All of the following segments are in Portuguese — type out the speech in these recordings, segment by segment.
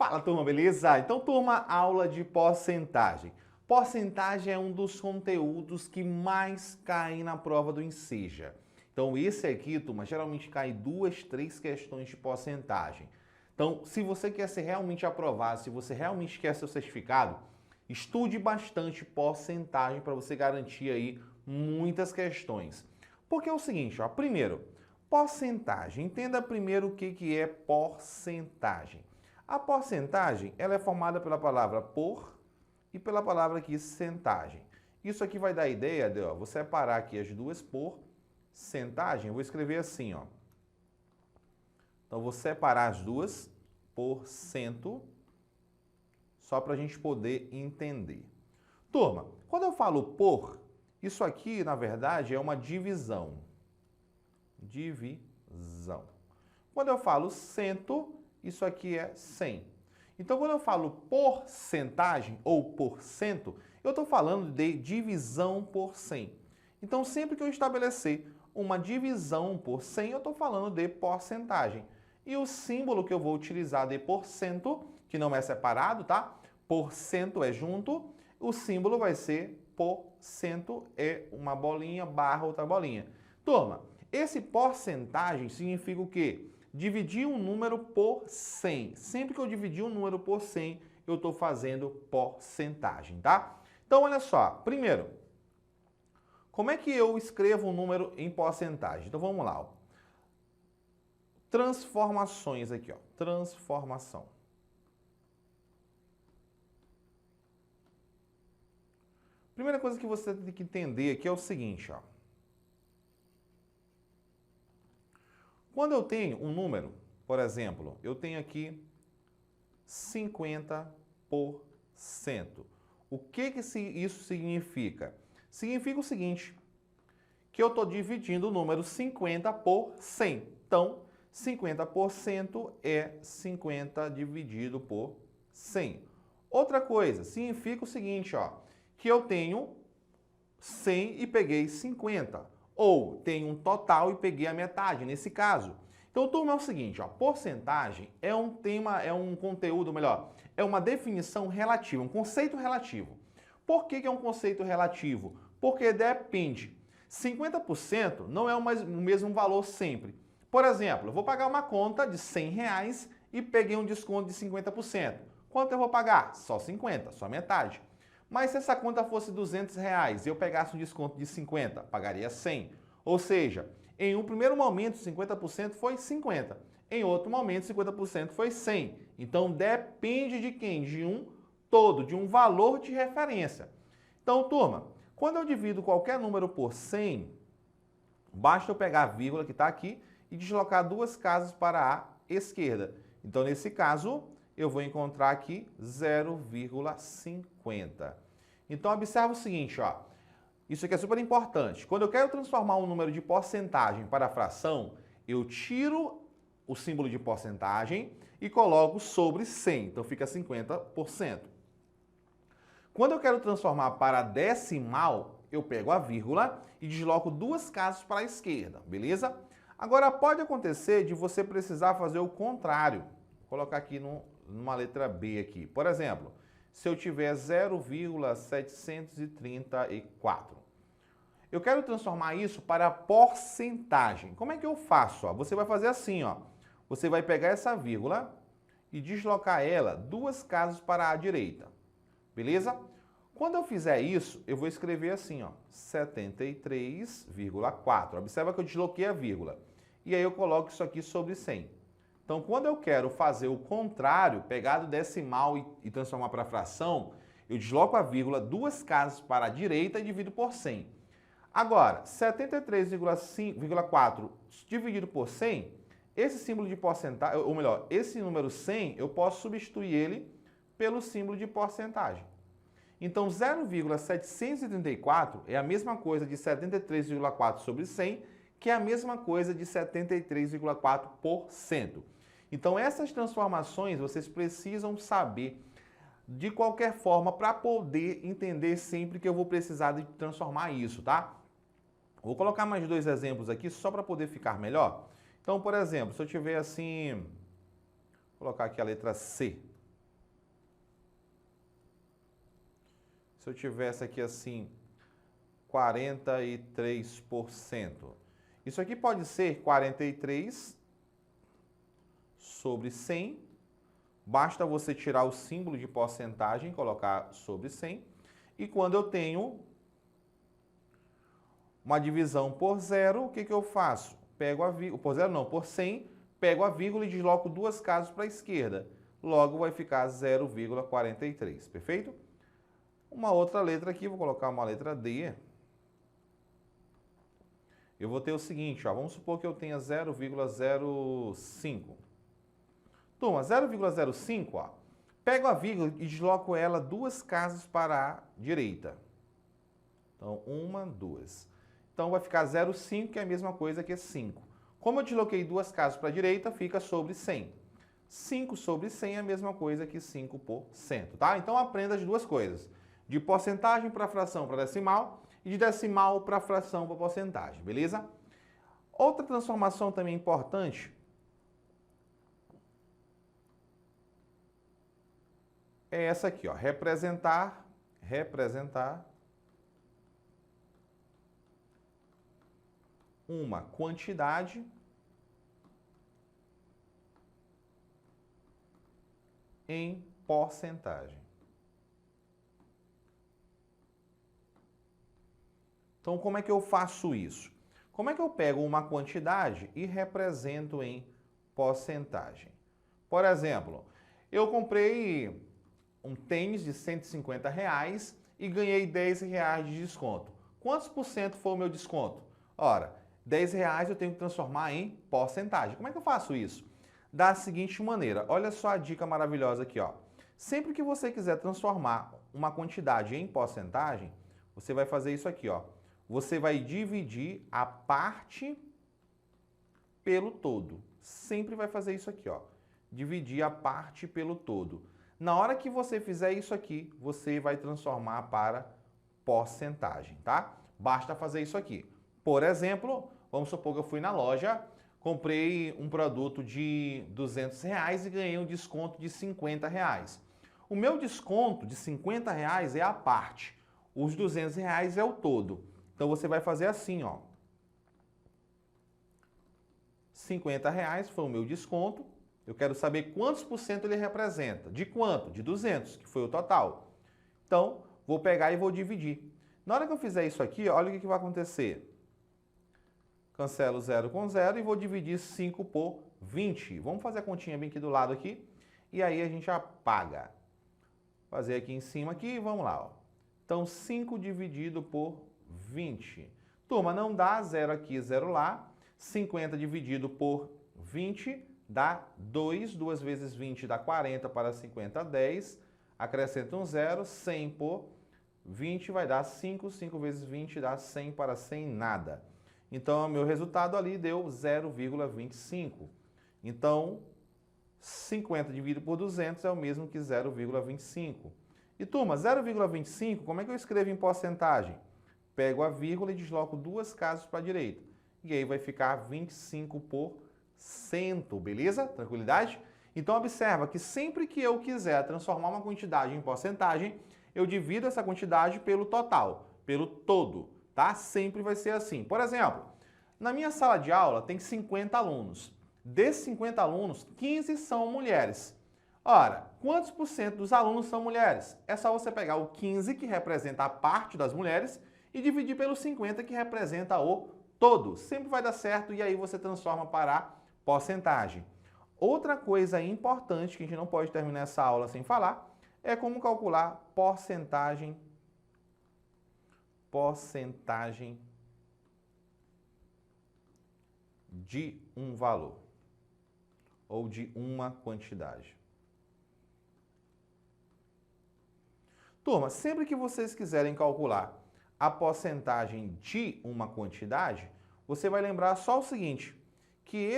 Fala, turma, beleza? Então, turma, aula de porcentagem. Porcentagem é um dos conteúdos que mais caem na prova do Enseja. Então, esse aqui, turma, geralmente cai 2, 3 questões de porcentagem. Então, se você quer ser realmente aprovado, se você realmente quer seu certificado, estude bastante porcentagem para você garantir aí muitas questões. Porque é o seguinte, ó, primeiro, porcentagem. Entenda primeiro o que é porcentagem. A porcentagem, ela é formada pela palavra por e pela palavra aqui centagem. Isso aqui vai dar a ideia de, ó, vou separar aqui as duas por centagem. Eu vou escrever assim, ó. Então, eu vou separar as duas por cento, só para a gente poder entender. Turma, quando eu falo por, isso aqui, na verdade, é uma divisão. Divisão. Quando eu falo cento, isso aqui é 100. Então, quando eu falo porcentagem ou porcento, eu estou falando de divisão por 100. Então, sempre que eu estabelecer uma divisão por 100, eu estou falando de porcentagem. E o símbolo que eu vou utilizar de porcento, que não é separado, tá? Porcento é junto, o símbolo vai ser porcento, é uma bolinha barra outra bolinha. Turma, esse porcentagem significa o quê? Dividir um número por 100. Sempre que eu dividir um número por 100, eu estou fazendo porcentagem, tá? Então, olha só. Primeiro, como é que eu escrevo um número em porcentagem? Então, vamos lá. Ó. Transformações aqui, ó. Transformação. Primeira coisa que você tem que entender aqui é o seguinte, ó. Quando eu tenho um número, por exemplo, eu tenho aqui 50%. O que isso significa? Significa o seguinte, que eu estou dividindo o número 50 por 100. Então, 50% é 50 dividido por 100. Outra coisa, significa o seguinte, ó, que eu tenho 100 e peguei 50. Ou tem um total e peguei a metade, nesse caso. Então, turma, é o seguinte, ó, porcentagem é um tema, é um conteúdo, melhor, é uma definição relativa, um conceito relativo. Por que é um conceito relativo? Porque depende. 50% não é o mesmo valor sempre. Por exemplo, eu vou pagar uma conta de R$100 e peguei um desconto de 50%. Quanto eu vou pagar? Só 50, só metade. Mas se essa conta fosse R$200 e eu pegasse um desconto de 50, pagaria 100. Ou seja, em um primeiro momento 50% foi 50, em outro momento 50% foi 100. Então depende de quem? De um todo, de um valor de referência. Então, turma, quando eu divido qualquer número por 100, basta eu pegar a vírgula que está aqui e deslocar duas casas para a esquerda. Então, nesse caso, eu vou encontrar aqui 0,50. Então, observa o seguinte, ó. Isso aqui é super importante. Quando eu quero transformar um número de porcentagem para fração, eu tiro o símbolo de porcentagem e coloco sobre 100. Então, fica 50%. Quando eu quero transformar para decimal, eu pego a vírgula e desloco duas casas para a esquerda, beleza? Agora, pode acontecer de você precisar fazer o contrário. Vou colocar aqui numa letra B aqui. Por exemplo, se eu tiver 0,734. Eu quero transformar isso para porcentagem. Como é que eu faço? Ó, você vai fazer assim, ó. Você vai pegar essa vírgula e deslocar ela duas casas para a direita. Beleza? Quando eu fizer isso, eu vou escrever assim, ó, 73,4. Observa que eu desloquei a vírgula. E aí eu coloco isso aqui sobre 100. Então, quando eu quero fazer o contrário, pegar do decimal e transformar para fração, eu desloco a vírgula duas casas para a direita e divido por 100. Agora, 73,4 dividido por 100, esse símbolo de porcentagem, ou melhor, esse número 100, eu posso substituir ele pelo símbolo de porcentagem. Então, 0,734 é a mesma coisa de 73,4 sobre 100, que é a mesma coisa de 73,4%. Então, essas transformações vocês precisam saber de qualquer forma para poder entender sempre que eu vou precisar de transformar isso, tá? Vou colocar mais dois exemplos aqui só para poder ficar melhor. Então, por exemplo, se eu tiver assim, vou colocar aqui a letra C. Se eu tivesse aqui assim, 43%. Isso aqui pode ser 43 sobre 100. Basta você tirar o símbolo de porcentagem, colocar sobre 100. E quando eu tenho uma divisão por zero, o que eu faço? Pego a vírgula, por zero não, por 100, pego a vírgula e desloco duas casas para a esquerda. Logo vai ficar 0,43, perfeito? Uma outra letra aqui, vou colocar uma letra D. Eu vou ter o seguinte, ó, vamos supor que eu tenha 0,05. Turma, 0,05, ó, pego a vírgula e desloco ela duas casas para a direita. Então, uma, duas. Então, vai ficar 0,5, que é a mesma coisa que 5. Como eu desloquei duas casas para a direita, fica sobre 100. 5 sobre 100 é a mesma coisa que 5%, tá? Então, aprenda as duas coisas. De porcentagem para fração para decimal e de decimal para fração para porcentagem, beleza? Outra transformação também importante é essa aqui, ó, representar uma quantidade em porcentagem. Então, como é que eu faço isso? Como é que eu pego uma quantidade e represento em porcentagem? Por exemplo, eu comprei um tênis de R$150 e ganhei R$10 de desconto. Quantos por cento foi o meu desconto? Ora, R$10 eu tenho que transformar em porcentagem. Como é que eu faço isso? Da seguinte maneira, olha só a dica maravilhosa aqui, ó. Sempre que você quiser transformar uma quantidade em porcentagem, você vai fazer isso aqui, ó. Você vai dividir a parte pelo todo. Sempre vai fazer isso aqui, ó. Dividir a parte pelo todo. Na hora que você fizer isso aqui, você vai transformar para porcentagem, tá? Basta fazer isso aqui. Por exemplo, vamos supor que eu fui na loja, comprei um produto de R$200 e ganhei um desconto de R$50. O meu desconto de R$50 é a parte. Os R$200 é o todo. Então, você vai fazer assim, ó. R$50 foi o meu desconto. Eu quero saber quantos por cento ele representa. De quanto? De 200, que foi o total. Então, vou pegar e vou dividir. Na hora que eu fizer isso aqui, olha o que vai acontecer. Cancelo 0 com 0 e vou dividir 5 por 20. Vamos fazer a continha bem aqui do lado aqui. E aí a gente apaga. Fazer aqui em cima aqui, vamos lá, ó. Então, 5 dividido por 20. Turma, não dá 0 aqui, 0 lá. 50 dividido por 20 dá 2. 2 vezes 20 dá 40 para 50, 10. Acrescenta um 0. 100 por 20 vai dar 5. 5 vezes 20 dá 100 para 100, nada. Então, o meu resultado ali deu 0,25. Então, 50 dividido por 200 é o mesmo que 0,25. E, turma, 0,25, como é que eu escrevo em porcentagem? Pego a vírgula e desloco duas casas para a direita. E aí vai ficar 25%, beleza? Tranquilidade? Então, observa que sempre que eu quiser transformar uma quantidade em porcentagem, eu divido essa quantidade pelo total, pelo todo, tá? Sempre vai ser assim. Por exemplo, na minha sala de aula tem 50 alunos. Desses 50 alunos, 15 são mulheres. Ora, quantos por cento dos alunos são mulheres? É só você pegar o 15, que representa a parte das mulheres, e dividir pelo 50, que representa o todo. Sempre vai dar certo e aí você transforma para porcentagem. Outra coisa importante, que a gente não pode terminar essa aula sem falar, é como calcular porcentagem de um valor ou de uma quantidade. Turma, sempre que vocês quiserem calcular a porcentagem de uma quantidade, você vai lembrar só o seguinte, que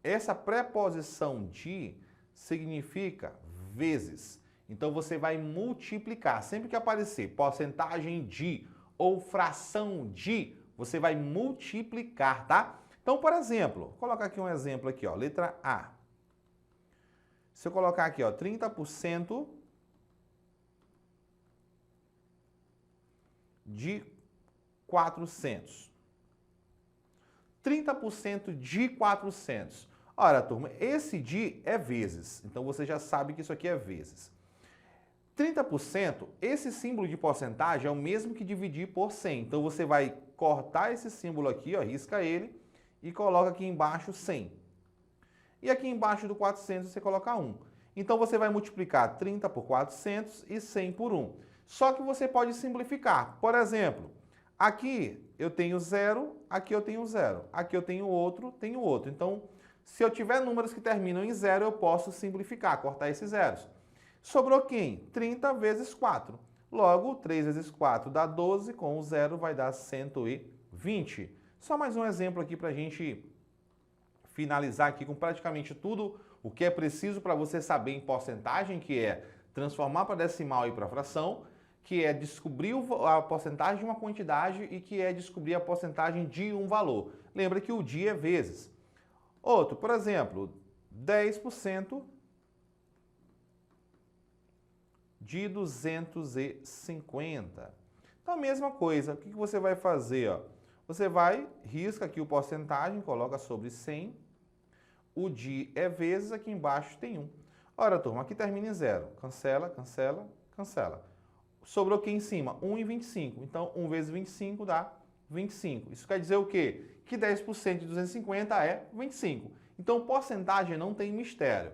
essa preposição de significa vezes. Então, você vai multiplicar. Sempre que aparecer porcentagem de ou fração de, você vai multiplicar, tá? Então, por exemplo, vou colocar aqui um exemplo aqui, ó, letra A. Se eu colocar aqui, ó, 30% de 400. 30% de 400. Ora, turma, esse de é vezes. Então, você já sabe que isso aqui é vezes. 30%, esse símbolo de porcentagem é o mesmo que dividir por 100. Então, você vai cortar esse símbolo aqui, ó, risca ele e coloca aqui embaixo 100. E aqui embaixo do 400 você coloca 1. Então, você vai multiplicar 30 por 400 e 100 por 1. Só que você pode simplificar. Por exemplo, aqui eu tenho 0, aqui eu tenho 0. Aqui eu tenho outro. Então, se eu tiver números que terminam em 0, eu posso simplificar, cortar esses zeros. Sobrou quem? 30 vezes 4. Logo, 3 vezes 4 dá 12, com o 0 vai dar 120. Só mais um exemplo aqui para a gente finalizar aqui com praticamente tudo o que é preciso para você saber em porcentagem, que é transformar para decimal e para fração, que é descobrir a porcentagem de uma quantidade e que é descobrir a porcentagem de um valor. Lembra que o dia é vezes. Outro, por exemplo, 10% de 250. Então, a mesma coisa. O que você vai fazer? Ó? Você vai, risca aqui o porcentagem, coloca sobre 100. O de é vezes, aqui embaixo tem 1. Ora, turma, aqui termina em 0. Cancela, cancela, cancela. Sobrou aqui em cima? 1 e 25. Então, 1 vezes 25 dá 25. Isso quer dizer o quê? Que 10% de 250 é 25. Então, porcentagem não tem mistério.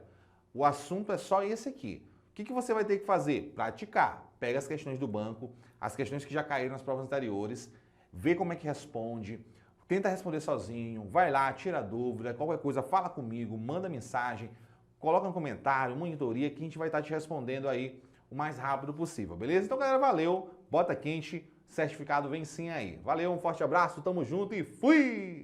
O assunto é só esse aqui. O que você vai ter que fazer? Praticar. Pega as questões do banco, as questões que já caíram nas provas anteriores, vê como é que responde, tenta responder sozinho, vai lá, tira dúvida, qualquer coisa, fala comigo, manda mensagem, coloca no comentário, monitoria, que a gente vai estar te respondendo aí o mais rápido possível, beleza? Então, galera, valeu, bota quente, certificado vem sim aí. Valeu, um forte abraço, tamo junto e fui!